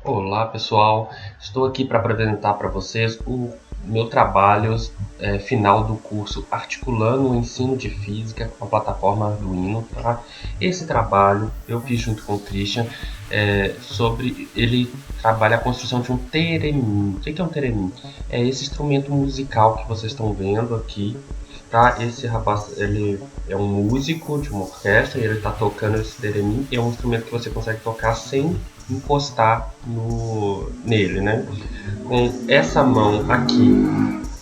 Olá pessoal, estou aqui para apresentar para vocês o meu trabalho final do curso Articulando o Ensino de Física com a plataforma Arduino. Tá? Esse trabalho eu fiz junto com o Christian ele trabalha a construção de um teremin. O que é um teremin? É esse instrumento musical que vocês estão vendo aqui. Tá? Esse rapaz ele é um músico de uma orquestra e ele está tocando esse teremin. É um instrumento que você consegue tocar sem encostar nele, né? Com essa mão aqui,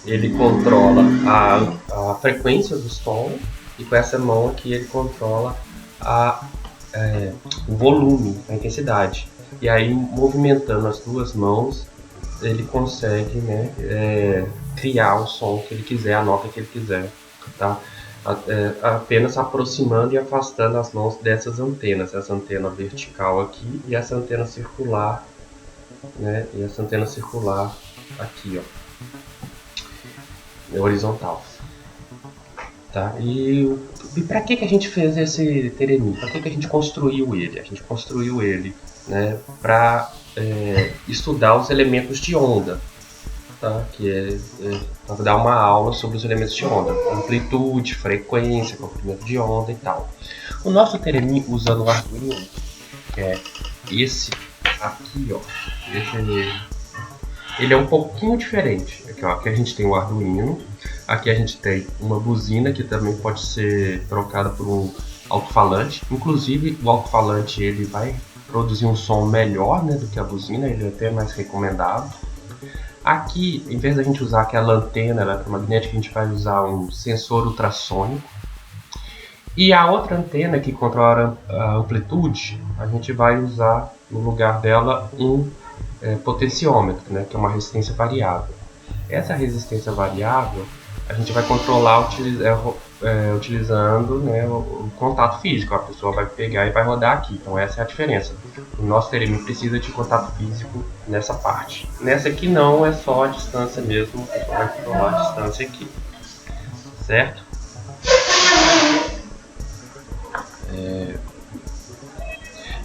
ele controla a frequência do som e com essa mão aqui ele controla a, o volume, a intensidade. E aí, movimentando as duas mãos, ele consegue, né, criar o som que ele quiser, a nota que ele quiser, tá? Apenas aproximando e afastando as mãos dessas antenas, essa antena vertical aqui e essa antena circular, né? E essa antena circular aqui, ó, horizontal, tá? E para que a gente fez esse teremin? Para que a gente construiu ele? A gente construiu ele, né, para estudar os elementos de onda. Tá? Que para dar uma aula sobre os elementos de onda, amplitude, frequência, comprimento de onda e tal. O nosso teremin usando o Arduino, que é esse aqui, ó, ele é um pouquinho diferente. Aqui, ó, aqui a gente tem o Arduino, aqui a gente tem uma buzina que também pode ser trocada por um alto-falante. Inclusive o alto-falante ele vai produzir um som melhor, né, do que a buzina, ele é até mais recomendado. Aqui, em vez da gente usar aquela antena eletromagnética, a gente vai usar um sensor ultrassônico. E a outra antena que controla a amplitude, a gente vai usar no lugar dela um potenciômetro, né, que é uma resistência variável. Essa resistência variável a gente vai controlar utilizando, né, o contato físico. A pessoa vai pegar e vai rodar aqui. Então essa é a diferença. O nosso teremin precisa de contato físico nessa parte. Nessa aqui não, é só a distância mesmo. A pessoa vai controlar a distância aqui, certo?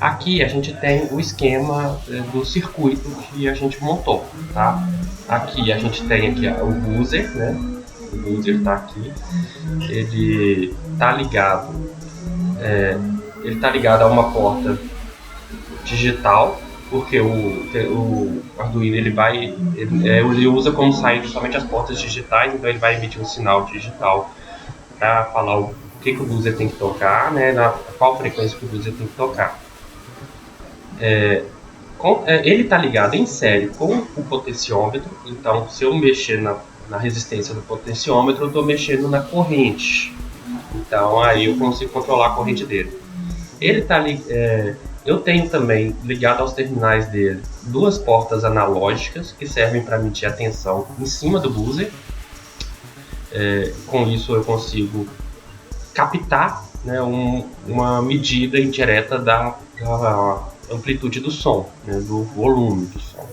Aqui a gente tem o esquema do circuito que a gente montou, tá? Aqui a gente tem aqui o buzzer, né? O buzzer está aqui. Ele está ligado a uma porta digital, porque o Arduino ele usa como saída somente as portas digitais, então ele vai emitir um sinal digital para falar o que o buzzer tem que tocar, né, qual frequência que o buzzer tem que tocar. Ele está ligado em série com o potenciômetro, então se eu mexer na resistência do potenciômetro, eu estou mexendo na corrente. Então aí eu consigo controlar a corrente dele. Eu tenho também ligado aos terminais dele duas portas analógicas que servem para medir a tensão em cima do buzzer. Com isso eu consigo captar, né, uma medida indireta da amplitude do som, né, do volume do som.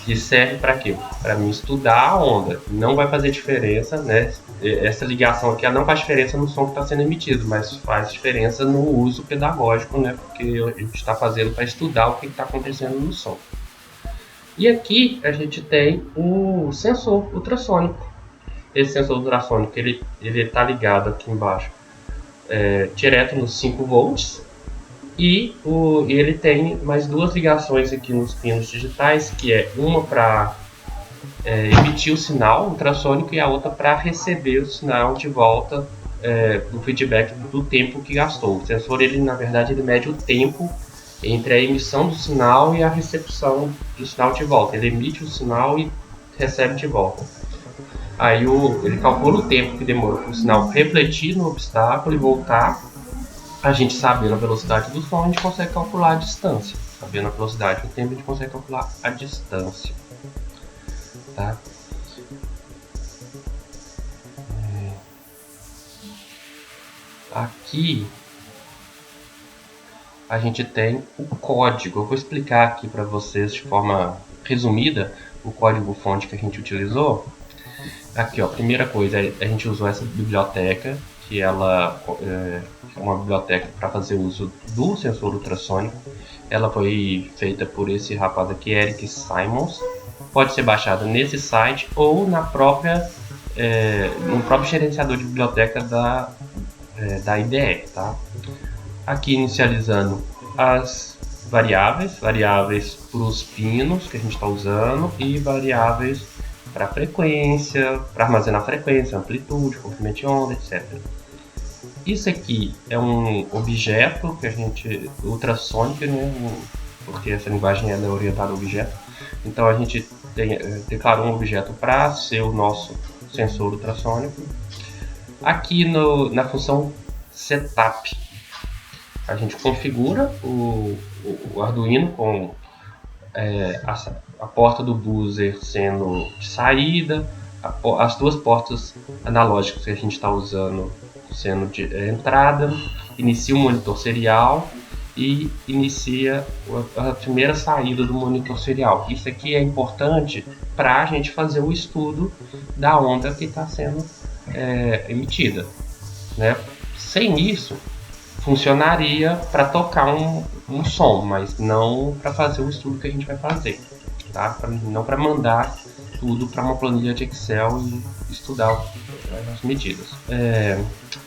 Que serve para quê? Para mim estudar a onda. Não vai fazer diferença, né? Essa ligação aqui não faz diferença no som que está sendo emitido, mas faz diferença no uso pedagógico, né? Porque a gente está fazendo para estudar o que está acontecendo no som. E aqui a gente tem o sensor ultrassônico. Esse sensor ultrassônico ele está ligado aqui embaixo direto nos 5 volts. E ele tem mais duas ligações aqui nos pinos digitais, que é uma para emitir o sinal ultrassônico e a outra para receber o sinal de volta, do feedback do tempo que gastou. O sensor, ele na verdade, ele mede o tempo entre a emissão do sinal e a recepção do sinal de volta. Ele emite o sinal e recebe de volta. Aí ele calcula o tempo que demora para o sinal refletir no obstáculo e voltar. A gente sabendo a velocidade do som, a gente consegue calcular a distância. Sabendo a velocidade do tempo, a gente consegue calcular a distância. Tá? Aqui a gente tem o código. Eu vou explicar aqui para vocês de forma resumida o código-fonte que a gente utilizou. Aqui, ó, primeira coisa, a gente usou essa biblioteca, que ela é uma biblioteca para fazer uso do sensor ultrassônico. Ela foi feita por esse rapaz aqui, Eric Simons. Pode ser baixada nesse site ou na própria, no próprio gerenciador de biblioteca da IDE, tá? Aqui inicializando as variáveis para os pinos que a gente está usando e variáveis para frequência, para armazenar frequência, amplitude, comprimento de onda, etc. Isso aqui é um objeto que a gente ultrassonic, né? Porque essa linguagem é orientada a objeto. Então a gente declarou um objeto para ser o nosso sensor ultrassônico. Aqui na função setup, a gente configura o Arduino com a porta do buzzer sendo de saída, as duas portas analógicas que a gente está usando sendo de entrada, inicia o monitor serial e inicia a primeira saída do monitor serial. Isso aqui é importante para a gente fazer o estudo da onda que está sendo emitida, né? Sem isso, funcionaria para tocar um som, mas não para fazer o estudo que a gente vai fazer, tá? Não para mandar tudo para uma planilha de Excel e estudar as medidas.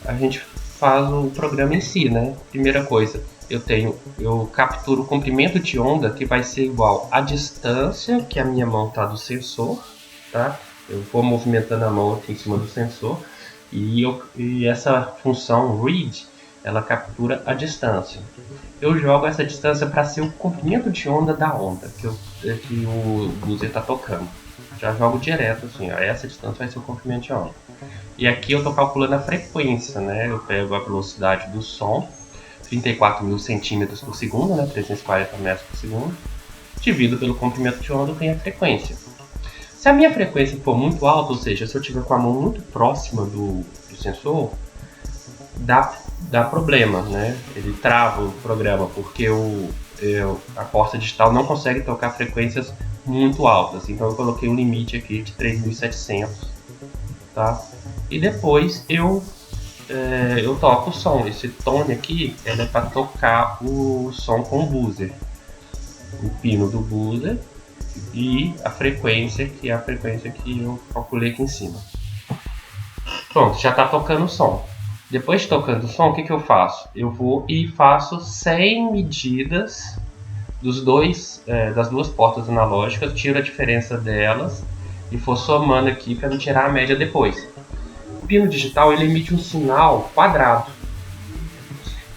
A gente faz o programa em si, né? Primeira coisa, eu capturo o comprimento de onda que vai ser igual à distância que a minha mão está do sensor, tá? Eu vou movimentando a mão aqui em cima do sensor e essa função read, ela captura a distância. Eu jogo essa distância para ser o comprimento de onda da onda que o buzzer está tocando. Já jogo direto assim, ó, essa distância vai ser o comprimento de onda. E aqui eu estou calculando a frequência, né? Eu pego a velocidade do som, 34.000 centímetros por segundo, né? 340 metros por segundo, divido pelo comprimento de onda, eu tenho a frequência. Se a minha frequência for muito alta, ou seja, se eu estiver com a mão muito próxima do sensor, dá problema, né? Ele trava o programa porque a porta digital não consegue tocar frequências muito altas. Então eu coloquei um limite aqui de 3.700, tá? E depois eu toco o som. Esse tone aqui é para tocar o som com o buzzer, o pino do buzzer e a frequência, que é a frequência que eu calculei aqui em cima. Pronto, já está tocando o som. Depois de tocando o som, o que eu faço? Eu vou e faço 100 medidas das duas portas analógicas, tiro a diferença delas e vou somando aqui para me tirar a média depois. O pino digital ele emite um sinal quadrado.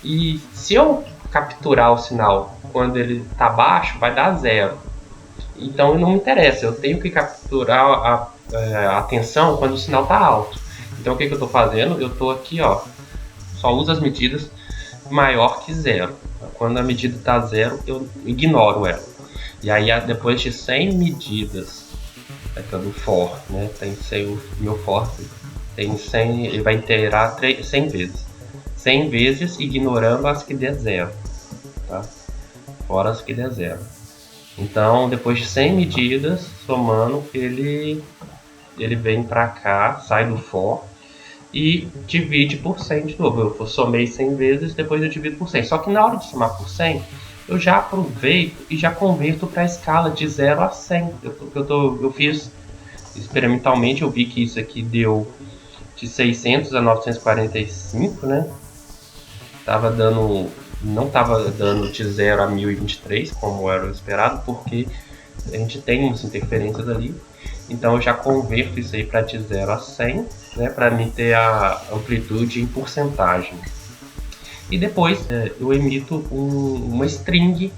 E se eu capturar o sinal quando ele está baixo, vai dar 0. Então não me interessa, eu tenho que capturar a tensão quando o sinal está alto. Então o que eu estou fazendo? Eu estou aqui, ó, só uso as medidas maior que 0. Quando a medida está 0, eu ignoro ela. E aí depois de 100 medidas, do for, né? Tem 100, o meu for tem 100, ele vai iterar 100 vezes. 100 vezes ignorando as que der 0, tá? Fora as que der 0. Então, depois de 100 medidas, somando, ele vem para cá, sai do for e divide por 100 de novo. Eu somei 100 vezes, depois eu divido por 100. Só que na hora de somar por 100, eu já aproveito e já converto para a escala de 0 a 100. Eu fiz experimentalmente, eu vi que isso aqui deu de 600 a 945, né? Não estava dando de 0 a 1023, como era o esperado, porque a gente tem umas interferências ali. Então eu já converto isso aí para de 0 a 100, né, para mim ter a amplitude em porcentagem. E depois eu emito uma string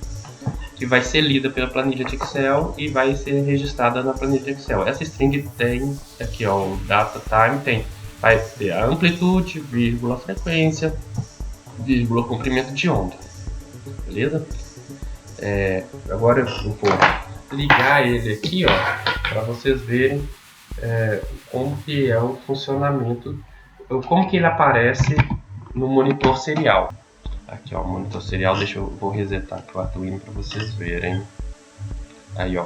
que vai ser lida pela planilha de Excel e vai ser registrada na planilha de Excel. Essa string tem aqui, ó, o data time, vai ter a amplitude, vírgula, frequência, vírgula, comprimento de onda. Beleza? Agora eu vou ligar ele aqui, ó, para vocês verem como que é o funcionamento, como que ele aparece no monitor serial. Aqui, ó, monitor serial, vou resetar aqui o Arduino para vocês verem. Aí, ó.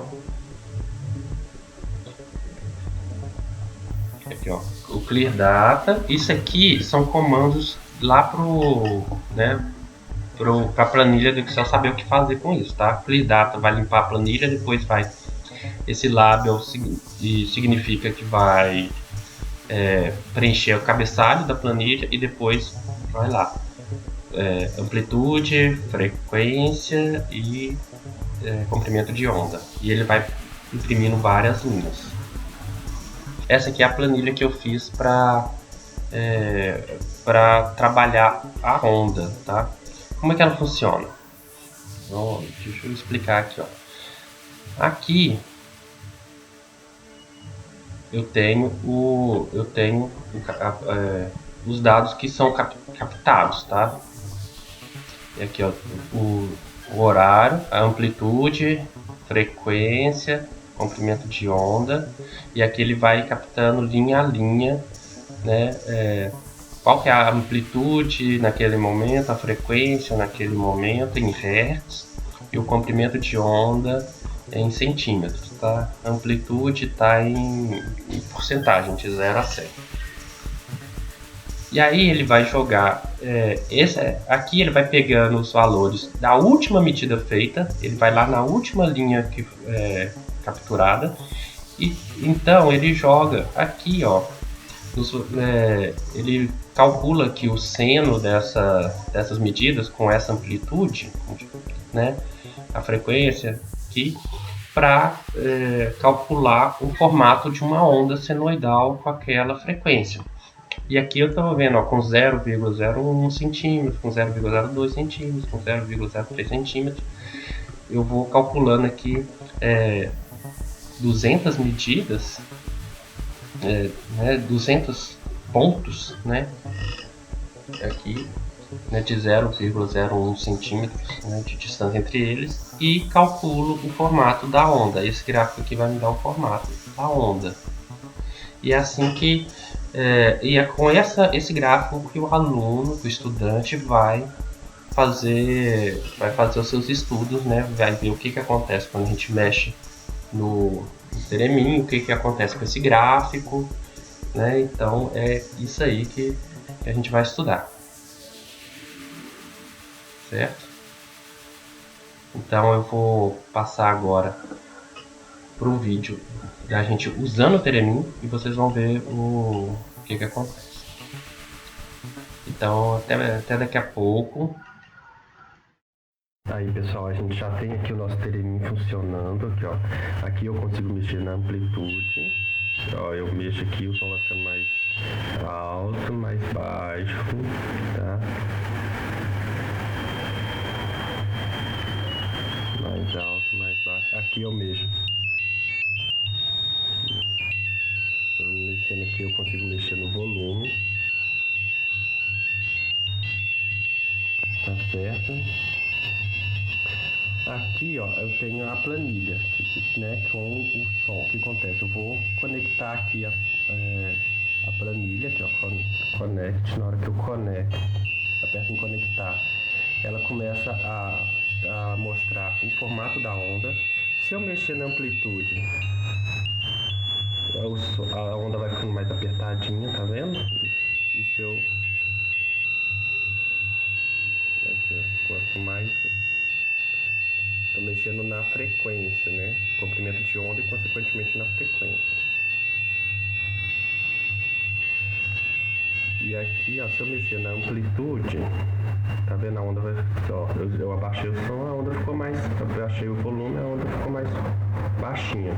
Aqui, ó, o clear data. Isso aqui são comandos lá pro, né, para a planilha do Excel saber o que fazer com isso, tá? Clear Data vai limpar a planilha, depois vai esse label significa que vai preencher o cabeçalho da planilha e depois vai lá amplitude, frequência e comprimento de onda, e ele vai imprimindo várias linhas. Essa aqui é a planilha que eu fiz para trabalhar a onda, tá? Como é que ela funciona? Então, deixa eu explicar aqui, ó. Aqui eu tenho os dados que são captados, tá? E aqui, ó, o horário, a amplitude, frequência, comprimento de onda, e aqui ele vai captando linha a linha, né? Qual que é a amplitude naquele momento, a frequência naquele momento em hertz e o comprimento de onda em centímetros, tá? A amplitude está em porcentagem, de 0 a 100. E aí ele vai jogar, aqui ele vai pegando os valores da última medida feita, ele vai lá na última linha capturada, e então ele joga aqui, ó, ele calcula que o seno dessas medidas com essa amplitude, né, a frequência aqui, para calcular o formato de uma onda senoidal com aquela frequência. E aqui eu estou vendo, ó, com 0,01 centímetro, com 0,02 centímetros, com 0,03 centímetros. Eu vou calculando aqui 200 medidas, 200 pontos, né? Aqui, né, de 0,01 centímetros, né, de distância entre eles, e calculo o formato da onda. Esse gráfico aqui vai me dar o formato da onda. E é assim que é com esse gráfico que o aluno, o estudante, vai fazer os seus estudos, né? Vai ver o que acontece quando a gente mexe no Theremin, o que acontece com esse gráfico, né? Então é isso aí que a gente vai estudar, certo? Então eu vou passar agora para o vídeo da gente usando o Theremin e vocês vão ver o que acontece. Então até daqui a pouco. Aí pessoal, a gente já tem aqui o nosso Theremin funcionando aqui, ó. Aqui eu consigo mexer na amplitude, ó, eu mexo aqui, o som vai ficando mais alto, mais baixo, tá? Mais alto, mais baixo. Aqui eu mexo. Mexendo aqui eu consigo mexer no volume. Tá certo? Aqui, ó, eu tenho a planilha, né, com o som. O que acontece? Eu vou conectar aqui a planilha, aqui, ó, connect. Na hora que eu conecto, aperto em conectar, ela começa a mostrar o formato da onda. Se eu mexer na amplitude, a onda vai ficando mais apertadinha, tá vendo? E se eu... Quanto mais... Estou mexendo na frequência, né? Comprimento de onda e consequentemente na frequência. E aqui, ó, se eu mexer na amplitude, tá vendo? A onda vai... Ó, eu abaixei o som, a onda ficou mais... Eu abaixei o volume, a onda ficou mais baixinha.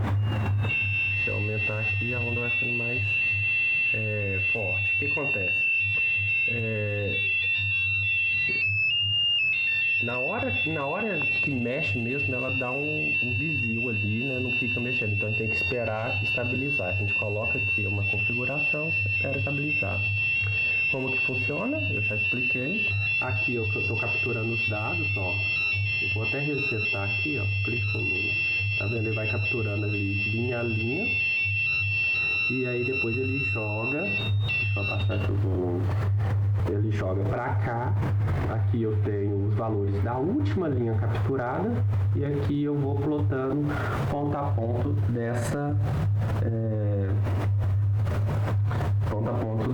Se eu aumentar aqui, a onda vai ficando mais forte. O que acontece? Na hora que mexe mesmo, ela dá um desvio ali, né? Não fica mexendo. Então a gente tem que esperar estabilizar. A gente coloca aqui uma configuração, espera estabilizar. Como que funciona? Eu já expliquei. Aqui eu estou capturando os dados, ó. Eu vou até resetar aqui, ó. Clique no... Tá vendo? Ele vai capturando ali linha a linha. E aí depois ele joga... Deixa eu abaixar aqui o volume. Ele joga para cá. Aqui eu tenho os valores da última linha capturada. E aqui eu vou plotando ponto a ponto dessa... ponto a ponto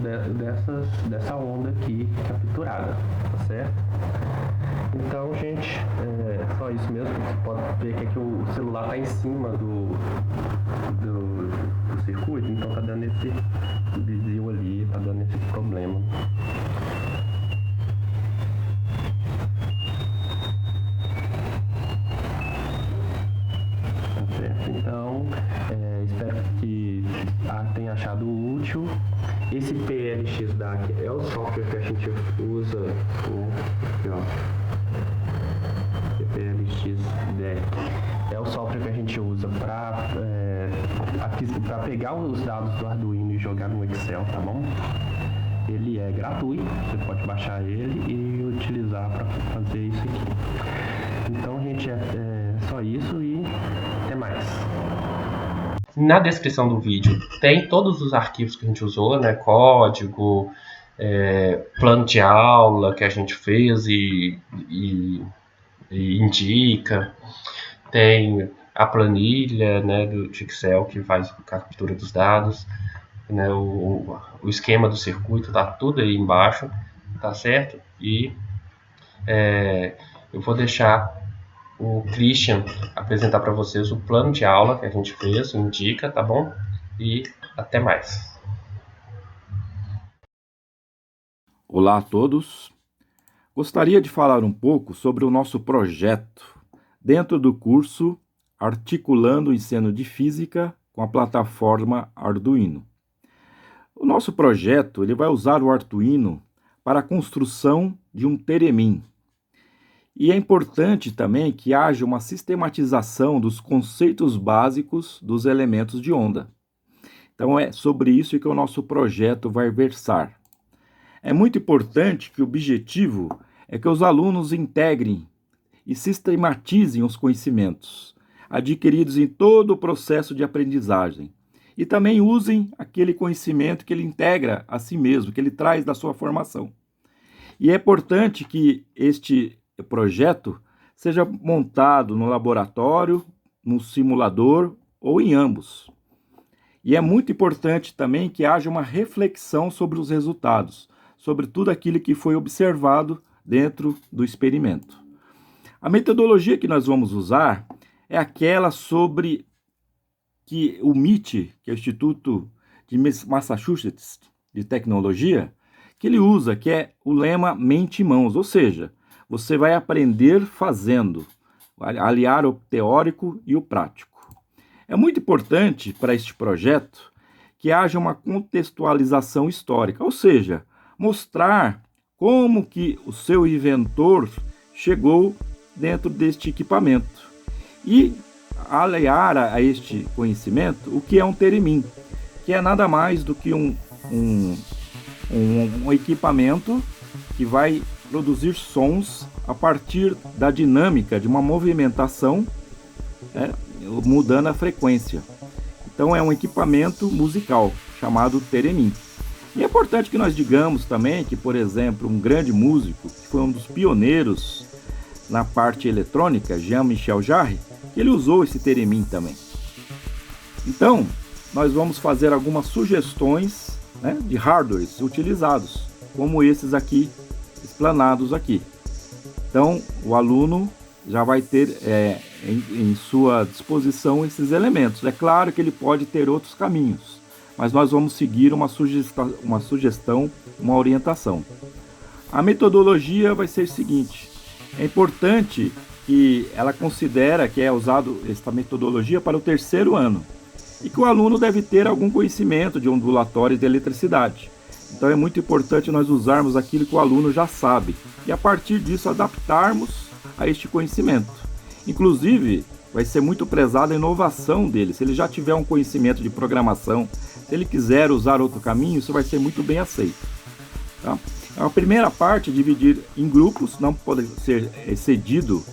dessa onda aqui capturada, tá certo? Então, gente, é só isso mesmo. Você pode ver que aqui o celular está em cima do circuito, então tá dando esse desvio ali, tá dando esse problema. Tá certo? Então, espero que tenha achado útil. Esse PLX DAC é o software que a gente usa, aqui, ó. PLX DAC é o software que a gente usa para pegar os dados do Arduino e jogar no Excel, tá bom? Ele é gratuito, você pode baixar ele e utilizar para fazer isso aqui. Então, gente, é só isso e até mais. Na descrição do vídeo tem todos os arquivos que a gente usou, né? Código, plano de aula que a gente fez e indica. Tem a planilha, né, do Excel que faz a captura dos dados, né, o esquema do circuito, tá tudo aí embaixo, tá certo? E eu vou deixar o Christian apresentar para vocês o plano de aula que a gente fez, indica, tá bom? E até mais. Olá a todos. Gostaria de falar um pouco sobre o nosso projeto dentro do curso Articulando o Ensino de Física com a plataforma Arduino. O nosso projeto ele vai usar o Arduino para a construção de um teremin. E é importante também que haja uma sistematização dos conceitos básicos dos elementos de onda. Então é sobre isso que o nosso projeto vai versar. É muito importante que o objetivo é que os alunos integrem e sistematizem os conhecimentos adquiridos em todo o processo de aprendizagem e também usem aquele conhecimento que ele integra a si mesmo, que ele traz da sua formação. E é importante que este projeto seja montado no laboratório, no simulador ou em ambos. E é muito importante também que haja uma reflexão sobre os resultados, sobre tudo aquilo que foi observado dentro do experimento. A metodologia que nós vamos usar é aquela sobre que o MIT, que é o Instituto de Massachusetts de Tecnologia, que ele usa, que é o lema mente em mãos, ou seja, você vai aprender fazendo, aliar o teórico e o prático. É muito importante para este projeto que haja uma contextualização histórica, ou seja, mostrar como que o seu inventor chegou dentro deste equipamento e aliar a este conhecimento o que é um teremin, que é nada mais do que um equipamento que vai produzir sons a partir da dinâmica de uma movimentação, mudando a frequência. Então é um equipamento musical chamado teremin. E é importante que nós digamos também que, por exemplo, um grande músico, que foi um dos pioneiros na parte eletrônica, Jean-Michel Jarre, ele usou esse teremin também. Então, nós vamos fazer algumas sugestões, né, de hardwares utilizados, como esses aqui, explanados aqui. Então, o aluno já vai ter em sua disposição esses elementos. É claro que ele pode ter outros caminhos, mas nós vamos seguir uma sugestão, uma orientação. A metodologia vai ser a seguinte: é importante que ela considera que é usado esta metodologia para o 3º ano e que o aluno deve ter algum conhecimento de ondulatórios de eletricidade. Então é muito importante nós usarmos aquilo que o aluno já sabe e a partir disso adaptarmos a este conhecimento. Inclusive, vai ser muito prezada a inovação dele. Se ele já tiver um conhecimento de programação, se ele quiser usar outro caminho, isso vai ser muito bem aceito. Tá? A primeira parte é dividir em grupos, não pode ser excedido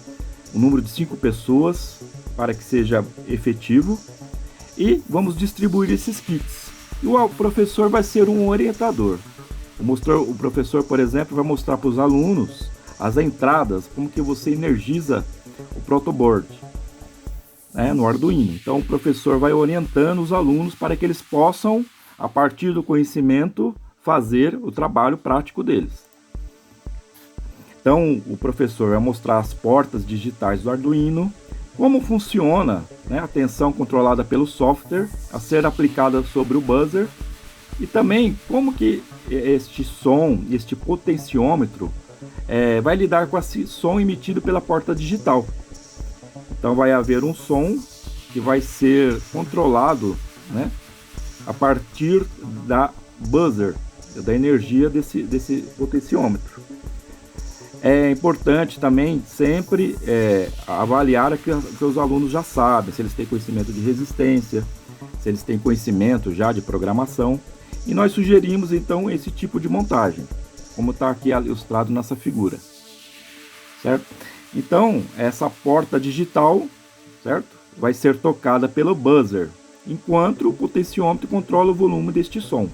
o número de 5 pessoas para que seja efetivo. E vamos distribuir esses kits. E o professor vai ser um orientador. O professor, por exemplo, vai mostrar para os alunos as entradas, como que você energiza o protoboard, né, no Arduino. Então o professor vai orientando os alunos para que eles possam, a partir do conhecimento, fazer o trabalho prático deles. Então, o professor vai mostrar as portas digitais do Arduino, como funciona, né, a tensão controlada pelo software a ser aplicada sobre o buzzer, e também como que este som, este potenciômetro, vai lidar com esse som emitido pela porta digital. Então vai haver um som que vai ser controlado, né, a partir da buzzer, da energia desse potenciômetro. É importante também sempre avaliar o que os alunos já sabem, se eles têm conhecimento de resistência, se eles têm conhecimento já de programação. E nós sugerimos então esse tipo de montagem, como está aqui ilustrado nessa figura, certo? Então, essa porta digital, certo, vai ser tocada pelo buzzer, enquanto o potenciômetro controla o volume deste som.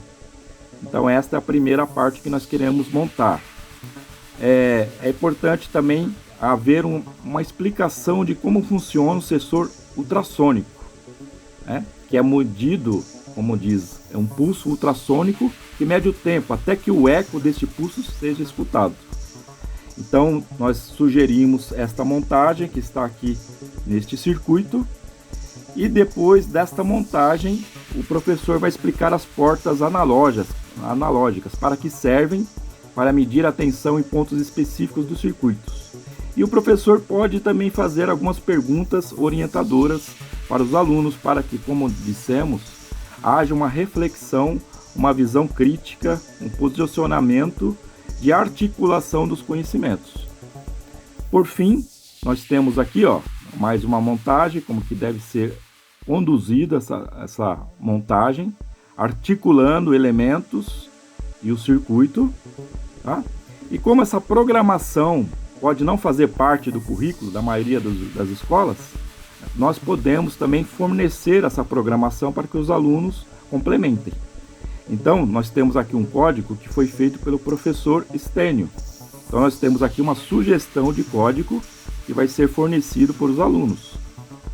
Então, esta é a primeira parte que nós queremos montar. É importante também haver uma explicação de como funciona o sensor ultrassônico, né? Que é medido, como diz, é um pulso ultrassônico que mede o tempo até que o eco deste pulso seja escutado. Então, nós sugerimos esta montagem que está aqui neste circuito, e depois desta montagem, o professor vai explicar as portas analógicas para que servem para medir a tensão em pontos específicos dos circuitos. E o professor pode também fazer algumas perguntas orientadoras para os alunos, para que, como dissemos, haja uma reflexão, uma visão crítica, um posicionamento de articulação dos conhecimentos. Por fim, nós temos aqui, mais uma montagem, como que deve ser conduzida essa montagem, articulando elementos e o circuito, tá? E como essa programação pode não fazer parte do currículo da maioria das escolas, nós podemos também fornecer essa programação para que os alunos complementem. Então, nós temos aqui um código que foi feito pelo professor Stênio. Então, nós temos aqui uma sugestão de código que vai ser fornecido por os alunos.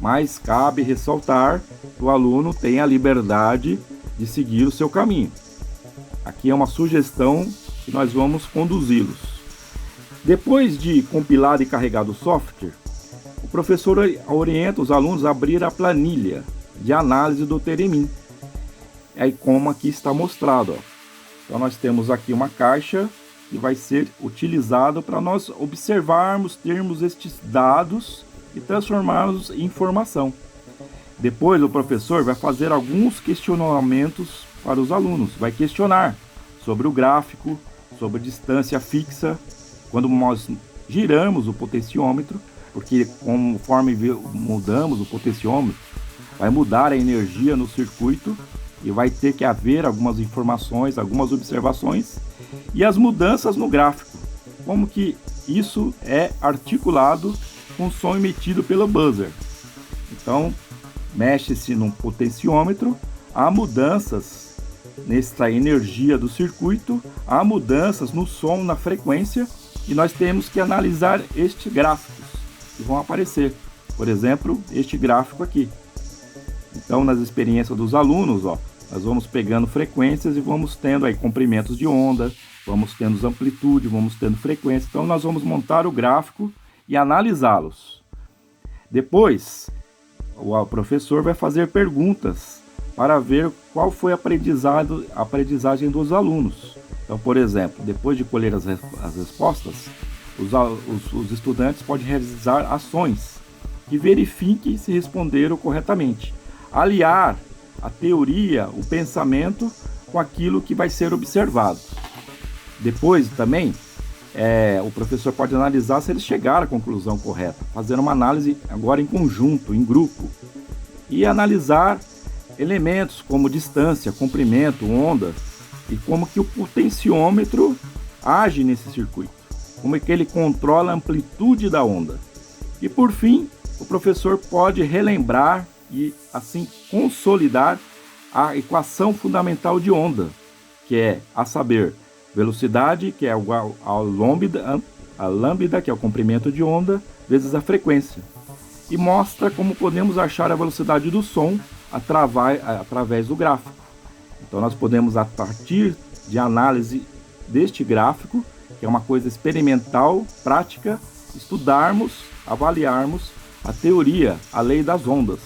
Mas cabe ressaltar que o aluno tem a liberdade de seguir o seu caminho. Aqui é uma sugestão que nós vamos conduzi-los. Depois de compilado e carregado o software, o professor orienta os alunos a abrir a planilha de análise do Theremin. Aí, como aqui está mostrado, Então nós temos aqui uma caixa que vai ser utilizada para nós observarmos, termos estes dados e transformarmos em informação. Depois o professor vai fazer alguns questionamentos para os alunos, vai questionar sobre o gráfico, sobre a distância fixa, quando nós giramos o potenciômetro, porque conforme mudamos o potenciômetro, vai mudar a energia no circuito e vai ter que haver algumas informações, algumas observações e as mudanças no gráfico, como que isso é articulado com o som emitido pelo buzzer. Então, mexe-se num potenciômetro, há mudanças nessa energia do circuito, há mudanças no som, na frequência, e nós temos que analisar estes gráficos que vão aparecer. Por exemplo, este gráfico aqui. Então, nas experiências dos alunos, nós vamos pegando frequências e vamos tendo aí comprimentos de onda, vamos tendo amplitude, vamos tendo frequência. Então, nós vamos montar o gráfico e analisá-los. Depois, o professor vai fazer perguntas para ver qual foi a aprendizagem dos alunos. Então, por exemplo, depois de colher as respostas, os estudantes podem realizar ações que verifiquem se responderam corretamente. Aliar a teoria, o pensamento, com aquilo que vai ser observado. Depois também, o professor pode analisar se eles chegaram à conclusão correta, fazendo uma análise agora em conjunto, em grupo, e analisar elementos como distância, comprimento, onda, e como que o potenciômetro age nesse circuito, como é que ele controla a amplitude da onda. E por fim, o professor pode relembrar e assim consolidar a equação fundamental de onda, que é a saber, velocidade, que é igual a lambda, que é o comprimento de onda, vezes a frequência. E mostra como podemos achar a velocidade do som através do gráfico. Então nós podemos, a partir de análise deste gráfico, que é uma coisa experimental, prática, estudarmos, avaliarmos a teoria, a lei das ondas,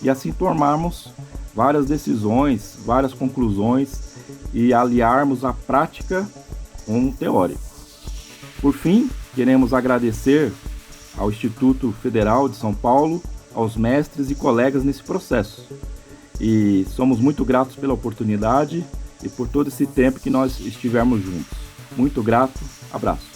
e assim tomarmos várias decisões, várias conclusões e aliarmos a prática com o teórico. Por fim, queremos agradecer ao Instituto Federal de São Paulo, aos mestres e colegas nesse processo. E somos muito gratos pela oportunidade e por todo esse tempo que nós estivemos juntos. Muito grato, abraço.